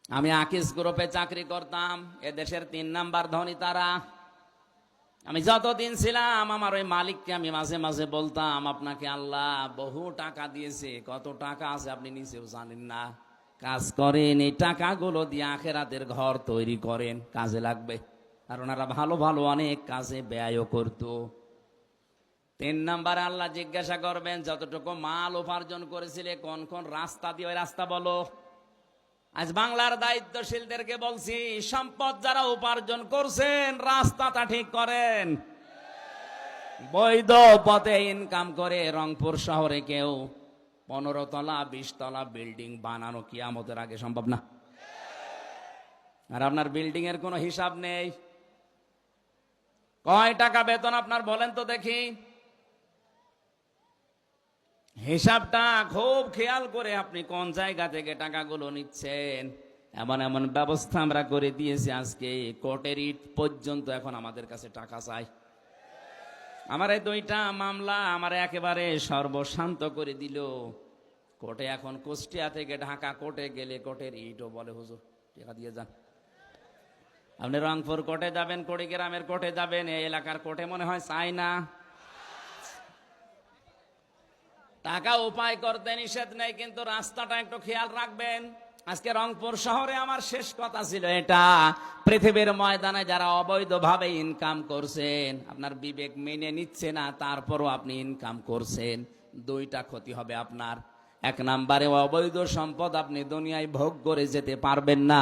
আমি আকিস গ্রুপে চাকরি করতাম, এদেশের 3 নাম্বার ধনী তারা। আমি যতদিন ছিলাম আমার ওই মালিককে আমি মাঝে মাঝে বলতাম, আপনাকে আল্লাহ বহু টাকা দিয়েছে, কত টাকা আছে আপনি নিচেও জানেন না। কাজ করেন, এই টাকাগুলো দিয়ে আখেরাতের ঘর তৈরি করেন, কাজে লাগবে। আর ওনারা ভালো ভালো অনেক কাজে ব্যয়ও করতো। 3 নাম্বারে আল্লাহ জিজ্ঞাসা করবেন, যতটুকু মাল উপার্জন করেছিলে কোন কোন রাস্তা দিয়ে, ওই রাস্তা বলো। আজ বাংলার দায়িত্বশীলদেরকে বলছি, সম্পদ যারা উপার্জন করছেন রাস্তাটা ঠিক করেন। বৈধ পথে ইনকাম করে রংপুর শহরে কেউ 15 তলা 20 তলা বিল্ডিং বানানো কিয়ামতের আগে সম্ভব না। আর আপনার বিল্ডিং এর কোনো হিসাব নেই। কয় টাকা বেতন আপনার বলেন তো দেখি। হিসাবটা খুব খেয়াল করে আপনি কোন জায়গা থেকে টাকাগুলো নিচ্ছেন। এমন এমন ব্যবস্থা আমরা করে দিয়েছি, আজকে কোর্টের ইট পর্যন্ত এখন আমাদের কাছে টাকা চাই। আমার এই 2টা মামলা আমার একেবারে সর্বশান্ত করে দিল। কোর্টে এখন কুষ্টিয়া থেকে ঢাকা কোর্টে গেলে কোর্টের ইটও বলে, হুজুর টাকা দিয়ে যান। আপনি রংপুর কোর্টে যাবেন, কুড়িগ্রামের কোর্টে যাবেন, এই এলাকার কোর্টে মনে হয় চাই না। টাকা উপায় করতে নিষেধ নেই, কিন্তু রাস্তাটা একটু খেয়াল রাখবেন। আজকে রংপুর শহরে আমার শেষ কথা ছিল এটা, পৃথিবীর ময়দানে যারা অবৈধভাবে ইনকাম করছেন, আপনার বিবেক মেনে নিচ্ছে না, তারপরও আপনি ইনকাম করছেন, 2টা ক্ষতি হবে আপনার। 1 নাম্বারে অবৈধ সম্পদ আপনি দুনিয়ায় ভোগ করে যেতে পারবেন না।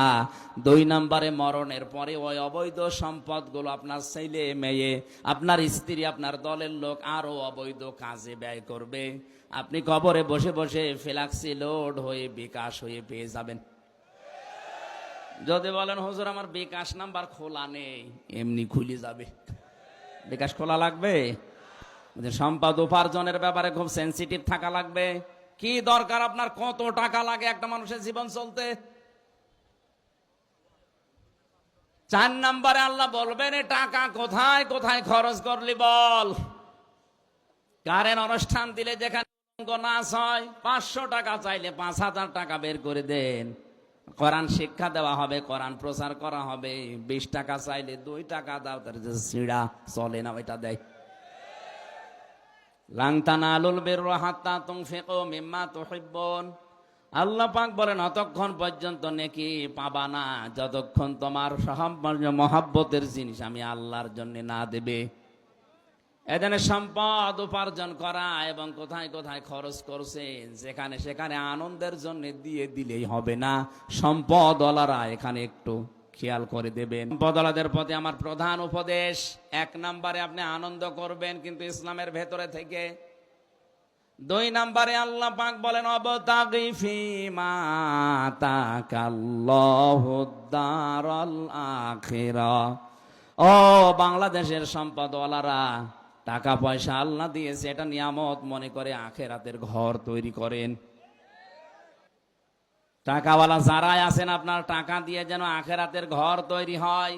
2 নাম্বারে মরণের পরে ওই অবৈধ সম্পদগুলো আপনার ছেলে মেয়ে, আপনার স্ত্রী, আপনার দলের লোক আরো অবৈধ কাজে ব্যয় করবে। আপনি কবরে বসে বসে ফ্ল্যাক্সি লোড হয়ে বিকাশ হয়ে পেয়ে যাবেন। যদি বলেন হুজুর আমার বিকাশ নাম্বার খোলা নেই, এমনি খুলে যাবে। বিকাশ খোলা লাগবে? সম্পদ উপার্জনের ব্যাপারে খুব সেন্সিটিভ থাকা লাগবে। কি দরকার আপনার, কত টাকা লাগে একটা মানুষের জীবন চলতে? 4 নাম্বারে আল্লাহ বলবেন, এ টাকা কোথায় কোথায় খরচ করলি বল। কারেন্ট অনুষ্ঠান দিলে যেখানে নাচ হয়, 500 টাকা চাইলে 5000 টাকা বের করে দেন। কোরআন শিক্ষা দেওয়া হবে, কোরআন প্রচার করা হবে, 20 টাকা চাইলে 2 টাকা দাও, তার যে সিঁড়া চলে না ওইটা দেয়। লান তানালুল বিররা হাত্তা তুনফিকু মিম্মা তুহিব্বুন। আল্লাহ পাক বলেন, অতক্ষণ পর্যন্ত নেকি পাবা না যতক্ষণ তোমার মহব্বতের জিনিস আমি আল্লাহর জন্য না দেবে। এজন্য সম্পদ উপার্জন করা এবং কোথায় কোথায় খরচ করছেন, যেখানে সেখানে আনন্দের জন্য দিয়ে দিলেই হবে না। সম্পদওয়ালারা এখানে একটু খেয়াল করে দেবেন। সম্পদওয়ালাদের প্রতি আমার প্রধান উপদেশ, 1 নাম্বারে আপনি আনন্দ করবেন, কিন্তু ইসলামের ভেতরে থেকে। 2 নাম্বারে আল্লাহ পাক বলেন, অবতাগি ফীমা আতাকাল্লাহুদ দারাল আখিরা। ও বাংলাদেশের সম্পদওয়ালারা, টাকা পয়সা আল্লাহ দিয়েছে, এটা নিয়ামত মনে করে আখেরাতের ঘর তৈরি করেন। টাকাওয়ালা যারাই আছেন, আপনার টাকা দিয়ে যেন আখেরাতের ঘর তৈরি হয়।